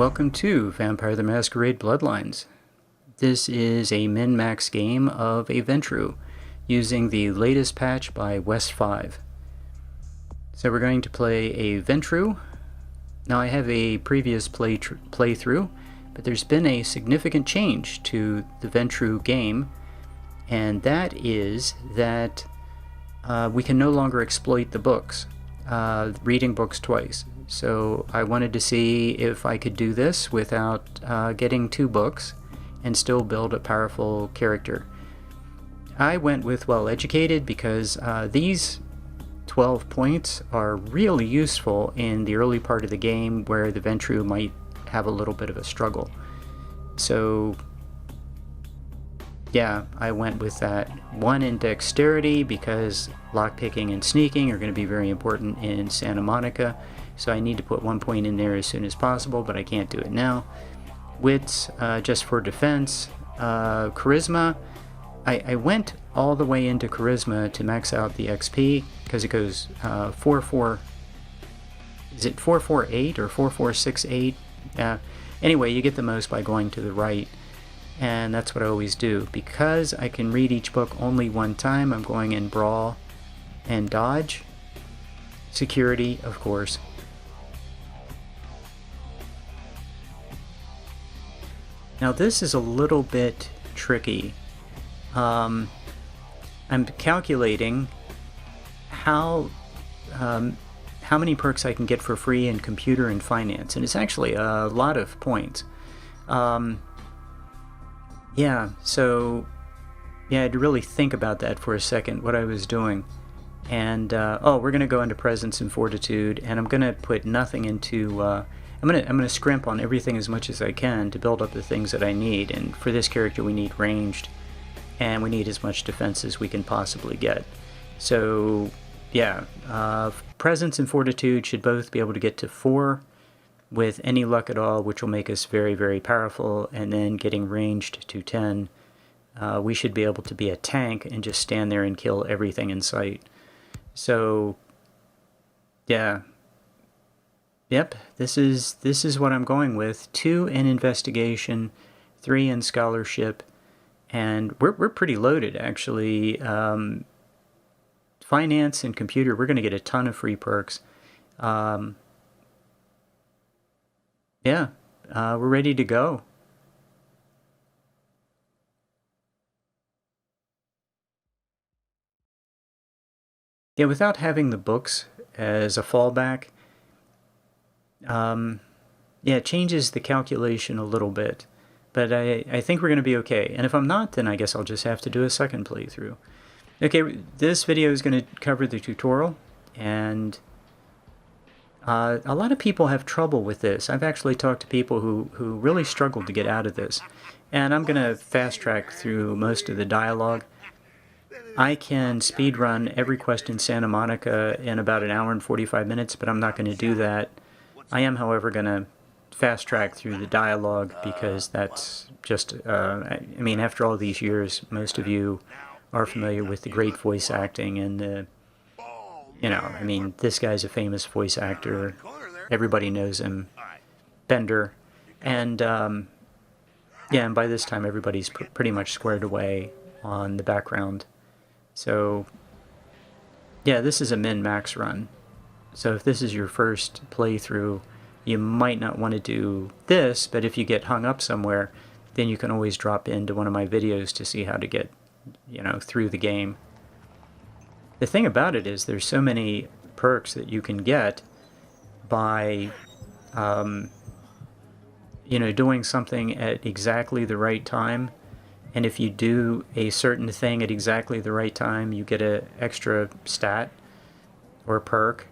Welcome to Vampire the Masquerade Bloodlines. This is a min-max game of a Ventrue using the latest patch by West 5. So we're going to play a Ventrue. Now I have a previous playthrough, but there's been a significant change to the Ventrue game, and that is that we can no longer exploit the books, reading books twice. So I wanted to see if I could do this without getting 2 books and still build a powerful character. I went with Well Educated because these 12 points are really useful in the early part of the game where the Ventrue might have a little bit of a struggle. So yeah, I went with that. 1 in Dexterity because lockpicking and sneaking are going to be very important in Santa Monica. So I need to put 1 point in there as soon as possible, but I can't do it now. Wits, just for defense. Charisma, I went all the way into Charisma to max out the XP, because it goes 4-4, is it 4-4-8 or 4-4-6-8? Anyway, you get the most by going to the right, and that's what I always do. Because I can read each book only 1 time, I'm going in Brawl and Dodge. Security, of course. Now this is a little bit tricky. I'm calculating how many perks I can get for free in computer and finance, and it's actually a lot of points. Yeah, so yeah, I had to really think about that for a second, what I was doing. And oh, we're gonna go into Presence and Fortitude, and I'm gonna put nothing into I'm gonna scrimp on everything as much as I can to build up the things that I need, and for this character we need ranged, and we need as much defense as we can possibly get. So yeah, Presence and Fortitude should both be able to get to 4 with any luck at all, which will make us very, very powerful, and then getting ranged to 10, we should be able to be a tank and just stand there and kill everything in sight. So yeah. Yep, this is what I'm going with. 2 in Investigation, 3 in Scholarship, and we're pretty loaded actually. Finance and Computer, we're going to get a ton of free perks. Yeah, we're ready to go. Yeah, without having the books as a fallback, yeah, it changes the calculation a little bit, but I think we're going to be okay. And if I'm not, then I guess I'll just have to do a second playthrough. Okay, this video is going to cover the tutorial, and a lot of people have trouble with this. I've actually talked to people who really struggled to get out of this, and I'm going to fast track through most of the dialogue. I can speed run every quest in Santa Monica in about 1 hour and 45 minutes, but I'm not going to do that. I am, however, going to fast track through the dialogue because that's just, I mean, after all these years, most of you are familiar with the great voice acting and the, you know, I mean, this guy's a famous voice actor. Everybody knows him. Bender. And, yeah, and by this time everybody's pretty much squared away on the background. So, yeah, this is a min-max run. So if this is your first playthrough, you might not want to do this, but if you get hung up somewhere, then you can always drop into one of my videos to see how to get, you know, through the game. The thing about it is there's so many perks that you can get by, you know, doing something at exactly the right time. And if you do a certain thing at exactly the right time, you get an extra stat or perk.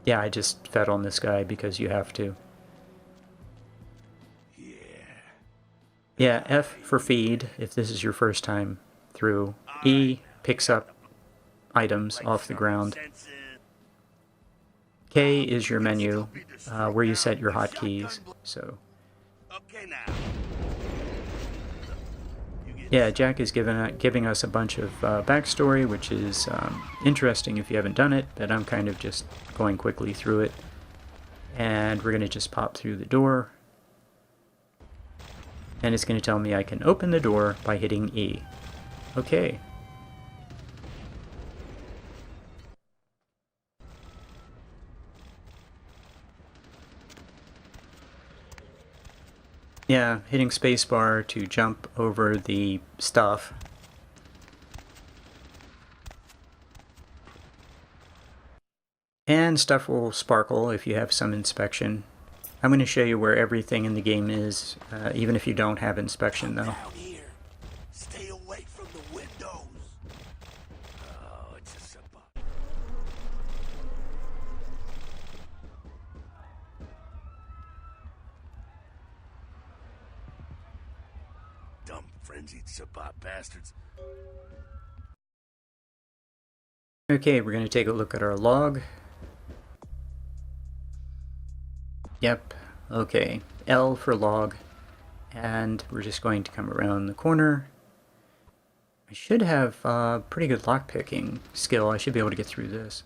Yeah, I just fed on this guy because you have to. Yeah, F for feed if this is your first time through. E picks up items off the ground. K is your menu, where you set your hotkeys. So. Yeah, Jack is giving us a bunch of backstory, which is interesting if you haven't done it, but I'm kind of just going quickly through it. And we're going to just pop through the door. And it's going to tell me I can open the door by hitting E. Okay. Yeah, hitting spacebar to jump over the stuff. And stuff will sparkle if you have some inspection. I'm going to show you where everything in the game is, even if you don't have inspection, though. Down here. Stay away from the windows. Oh, it's a supply. Dumb frenzied supply bastards. Okay, we're going to take a look at our log. Yep, okay, L for log, and we're just going to come around the corner. I should have pretty good lockpicking skill. I should be able to get through this.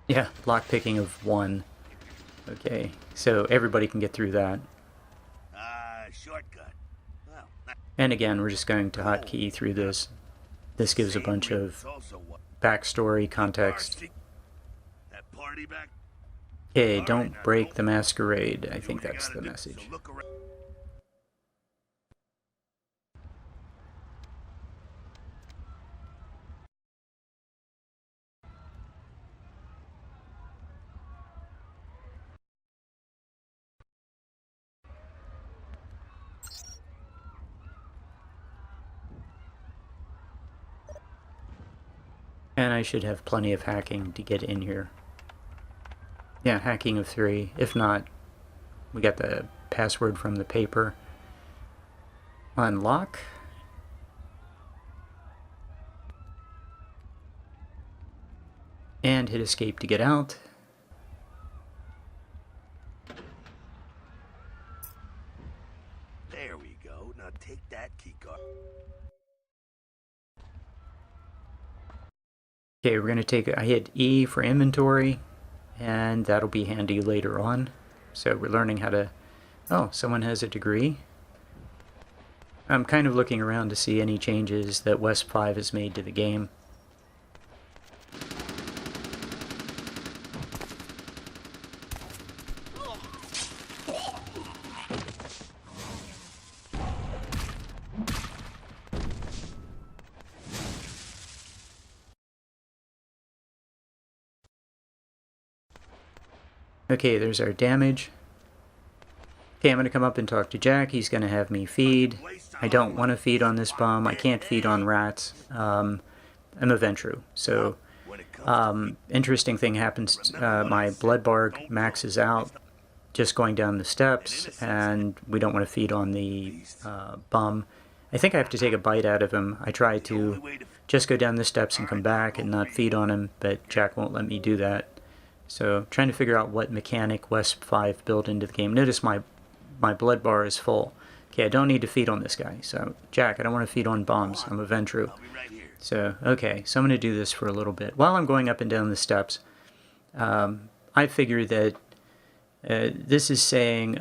Yeah, lockpicking of 1. Okay, so everybody can get through that. Shortcut. Well, And again, we're just going to hotkey through this. This gives a bunch of backstory, context. That party back. Okay, don't break the masquerade. I think that's the message. And I should have plenty of hacking to get in here. Yeah, hacking of 3. If not, we got the password from the paper. Unlock. And hit escape to get out. There we go. Now take that key card. Okay, we're going to take, I hit E for inventory, and that'll be handy later on. So we're learning how to, oh, someone has a degree. I'm kind of looking around to see any changes that West 5 has made to the game. Okay, there's our damage. Okay, I'm going to come up and talk to Jack. He's going to have me feed. I don't want to feed on this bomb. I can't feed on rats. I'm a Ventrue. So, interesting thing happens. My blood bar maxes out just going down the steps, and we don't want to feed on the bum. I think I have to take a bite out of him. I try to just go down the steps and come back and not feed on him, but Jack won't let me do that. So, trying to figure out what mechanic West 5 built into the game. Notice my blood bar is full. Okay, I don't need to feed on this guy. So, Jack, I don't want to feed on bombs. I'm a Ventrue. So, okay, so I'm going to do this for a little bit. While I'm going up and down the steps, I figure that this is saying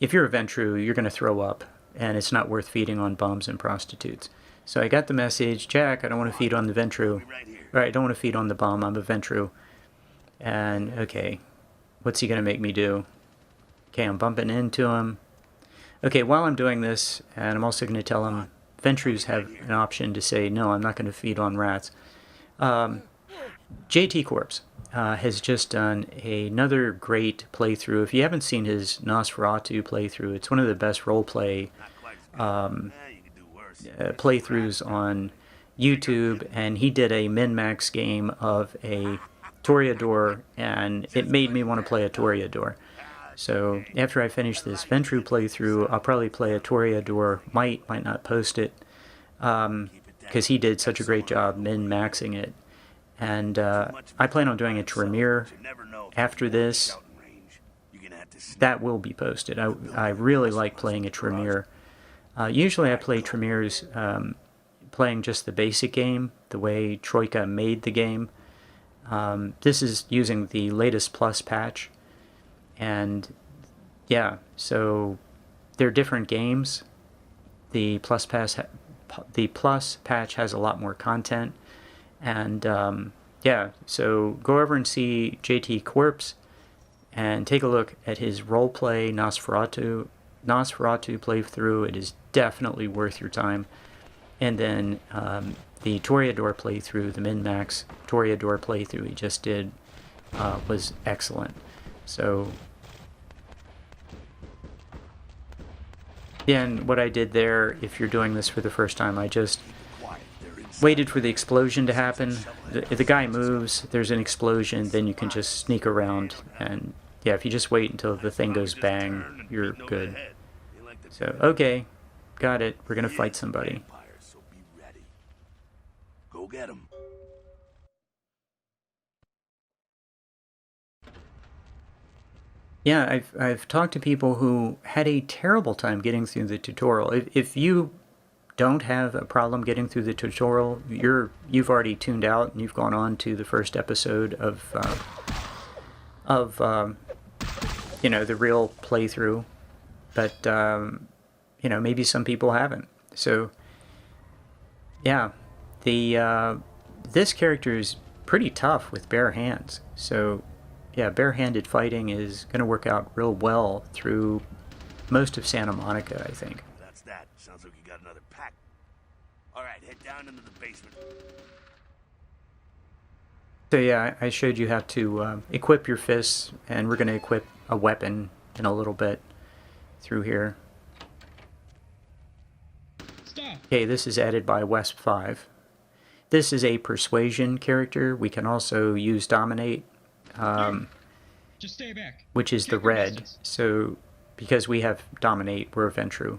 if you're a Ventrue, you're going to throw up, and it's not worth feeding on bombs and prostitutes. So I got the message, Jack, I don't want to feed on the Ventrue. Or I don't want to feed on the bomb, I'm a Ventrue. And, okay, what's he going to make me do? Okay, I'm bumping into him. Okay, while I'm doing this, and I'm also going to tell him, Ventrues have an option to say, no, I'm not going to feed on rats. JT Corpse has just done another great playthrough. If you haven't seen his Nosferatu playthrough, it's one of the best roleplay playthroughs on YouTube, and he did a min-max game of a Toreador, and it made me want to play a Toreador. So after I finish this Ventrue playthrough, I'll probably play a Toreador. Might not post it, because he did such a great job min-maxing it. And I plan on doing a Tremere after this. That will be posted. I really like playing a Tremere. Usually I play Tremere's playing just the basic game, the way Troika made the game. This is using the latest Plus patch, and yeah, so they're different games. The Plus patch has a lot more content, and yeah, so go over and see JT Corpse and take a look at his roleplay Nosferatu playthrough. It is definitely worth your time. And then the Toreador playthrough, the Min-Max Toreador playthrough he just did was excellent. So yeah, and what I did there, if you're doing this for the first time, I just waited for the explosion to happen. The guy moves, there's an explosion, then you can just sneak around, and yeah, if you just wait until the thing goes bang, you're good. So, okay, got it. We're gonna fight somebody. Go get him. Yeah, I've talked to people who had a terrible time getting through the tutorial. If you don't have a problem getting through the tutorial, you've already tuned out and you've gone on to the first episode of you know, the real playthrough. But you know, maybe some people haven't. So yeah, this character is pretty tough with bare hands. So yeah, barehanded fighting is going to work out real well through most of Santa Monica, I think. That's that. Sounds like you got another pack. All right, head down into the basement. So yeah, I showed you how to equip your fists, and we're going to equip a weapon in a little bit through here. Stop. Okay, this is added by Wesp 5. This is a persuasion character. We can also use dominate. Just stay back. Which is Check the your red. distance. So, because we have dominate, we're a Ventrue.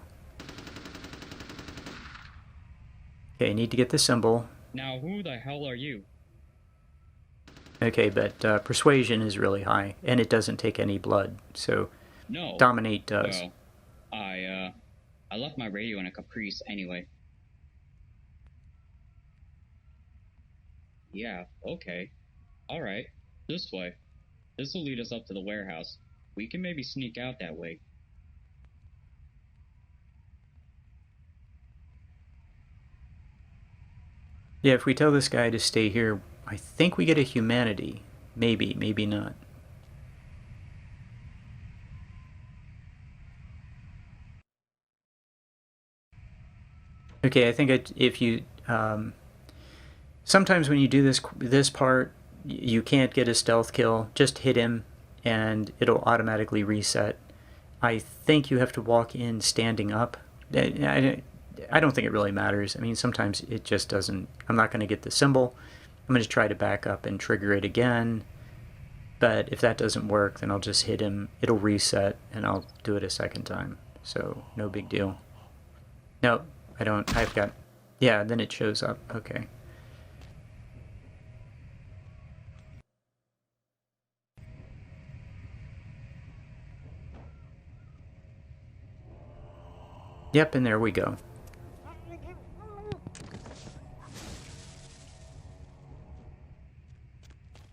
Okay, need to get the symbol. Now, who the hell are you? Okay, but persuasion is really high, and it doesn't take any blood. So, No. dominate does. Well, I left my radio in a Caprice anyway. Yeah, okay. Alright. This way. This will lead us up to the warehouse. We can maybe sneak out that way. Yeah, if we tell this guy to stay here, I think we get a humanity. Maybe, maybe not. Okay, I think if you... sometimes when you do this part, you can't get a stealth kill. Just hit him, and it'll automatically reset. I think you have to walk in standing up. I don't think it really matters. I mean, sometimes it just doesn't... I'm not going to get the symbol. I'm going to try to back up and trigger it again. But if that doesn't work, then I'll just hit him. It'll reset, and I'll do it a second time. So, no big deal. No, I don't... I've got... Yeah, then it shows up. Okay. Yep, and there we go.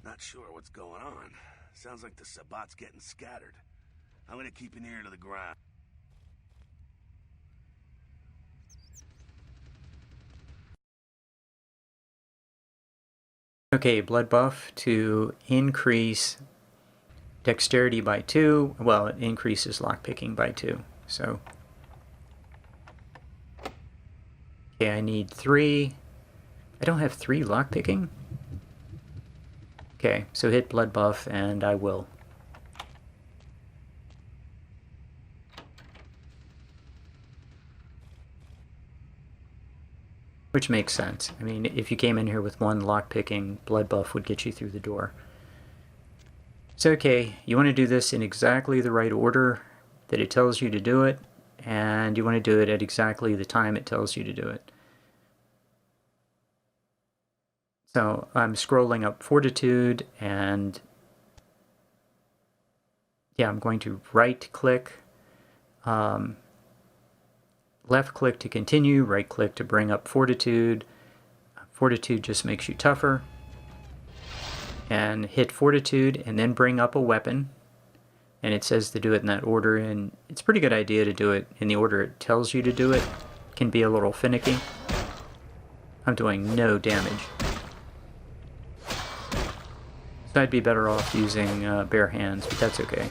Not sure what's going on. Sounds like the Sabbat's getting scattered. I'm gonna keep an ear to the ground. Okay, blood buff to increase dexterity by 2. Well, it increases lockpicking by 2. So, okay, I need 3. I don't have 3 lockpicking? Okay, so hit blood buff, and I will. Which makes sense. I mean, if you came in here with 1 lockpicking, blood buff would get you through the door. So, okay, you want to do this in exactly the right order that it tells you to do it, and you want to do it at exactly the time it tells you to do it. So I'm scrolling up Fortitude, and yeah, I'm going to right-click Left click to continue, right click to bring up Fortitude. Fortitude just makes you tougher. And hit Fortitude and then bring up a weapon. And it says to do it in that order, and it's a pretty good idea to do it in the order it tells you to do it. It can be a little finicky. I'm doing no damage. So I'd be better off using bare hands, but that's okay.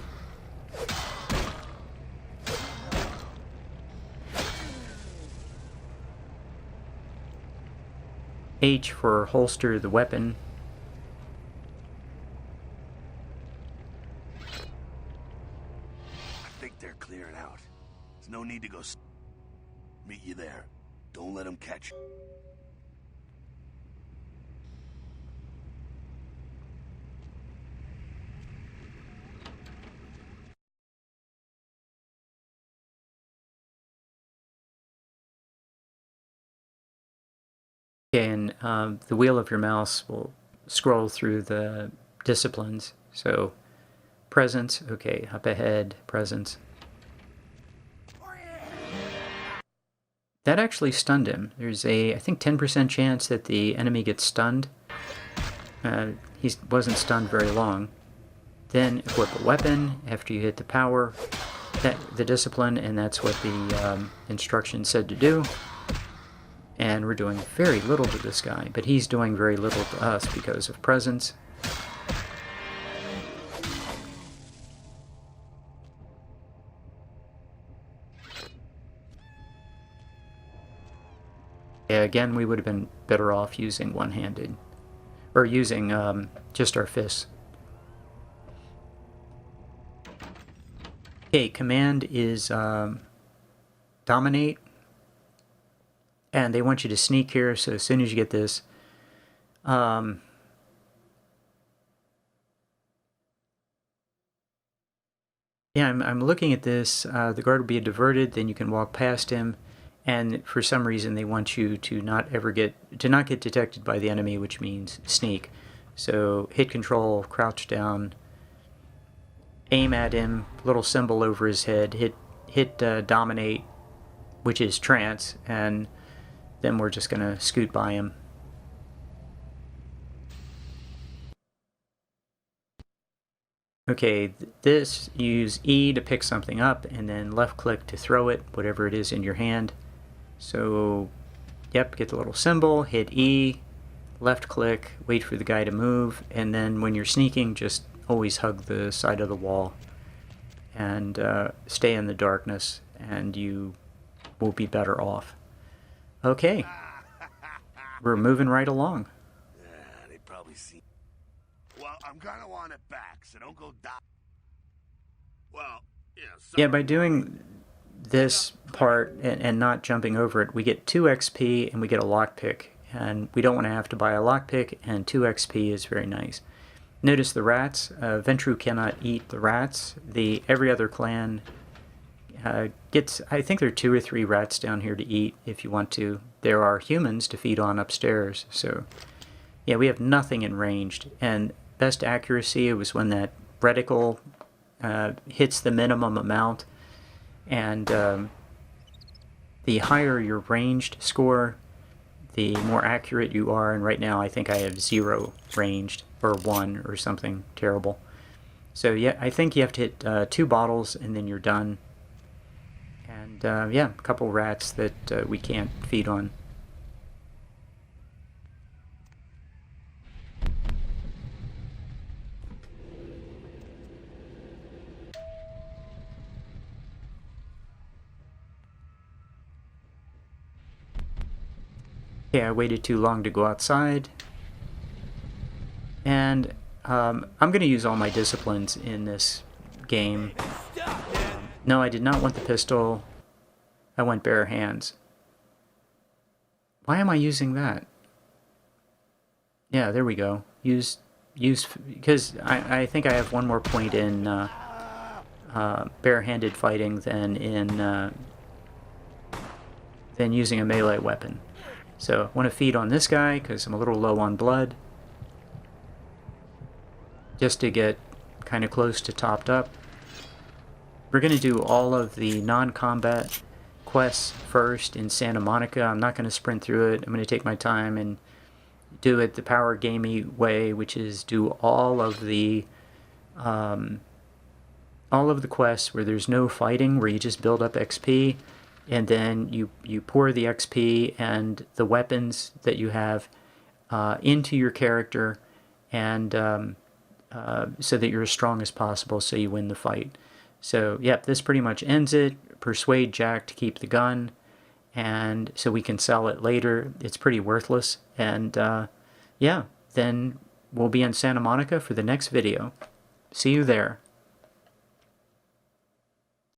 H for holster the weapon. I think they're clearing out. There's no need to go meet you there. Don't let them catch you. Okay, and the wheel of your mouse will scroll through the disciplines. So, presence, okay, up ahead, presence. That actually stunned him. There's a, I think, 10% chance that the enemy gets stunned. He wasn't stunned very long. Then equip a weapon after you hit the power, the discipline, and that's what the instructions said to do. And we're doing very little to this guy, but he's doing very little to us because of presence. Yeah, again, we would have been better off using one-handed, or using just our fists. Okay, command is dominate. And they want you to sneak here, so as soon as you get this, yeah, I'm looking at this. The guard will be diverted, then you can walk past him, and for some reason they want you to not get detected by the enemy, which means sneak. So hit control, crouch down, aim at him, little symbol over his head, hit dominate, which is trance, and then we're just going to scoot by him. Okay, this, use E to pick something up, and then left click to throw it, whatever it is in your hand. So, yep, get the little symbol, hit E, left click, wait for the guy to move, and then when you're sneaking, just always hug the side of the wall and stay in the darkness, and you will be better off. Okay, we're moving right along. Yeah, they probably see. Well, I'm gonna want it back, so don't go die. Well, yeah, by doing this part and not jumping over it, we get 2 XP and we get a lockpick. And we don't want to have to buy a lockpick, and 2 XP is very nice. Notice the rats. Ventrue cannot eat the rats. Every other clan gets, I think there are 2 or 3 rats down here to eat if you want to. There are humans to feed on upstairs. So, yeah, we have nothing in ranged. And best accuracy was when that reticle hits the minimum amount. And the higher your ranged score, the more accurate you are. And right now I think I have 0 ranged, or 1 or something terrible. So yeah, I think you have to hit 2 bottles and then you're done. And yeah, a couple rats that we can't feed on. Okay, I waited too long to go outside. And I'm going to use all my disciplines in this game. No, I did not want the pistol. I went bare hands. Why am I using that? Yeah, there we go. Use because I think I have 1 more point in bare-handed fighting than using a melee weapon. So I want to feed on this guy because I'm a little low on blood, just to get kind of close to topped up. We're going to do all of the non-combat quests first in Santa Monica. I'm not going to sprint through it. I'm going to take my time and do it the power gamey way, which is do all of the quests where there's no fighting, where you just build up XP, and then you pour the XP and the weapons that you have into your character, and so that you're as strong as possible, so you win the fight. So, yep, this pretty much ends it. Persuade Jack to keep the gun, and so we can sell it later. It's pretty worthless. And, yeah, then we'll be in Santa Monica for the next video. See you there.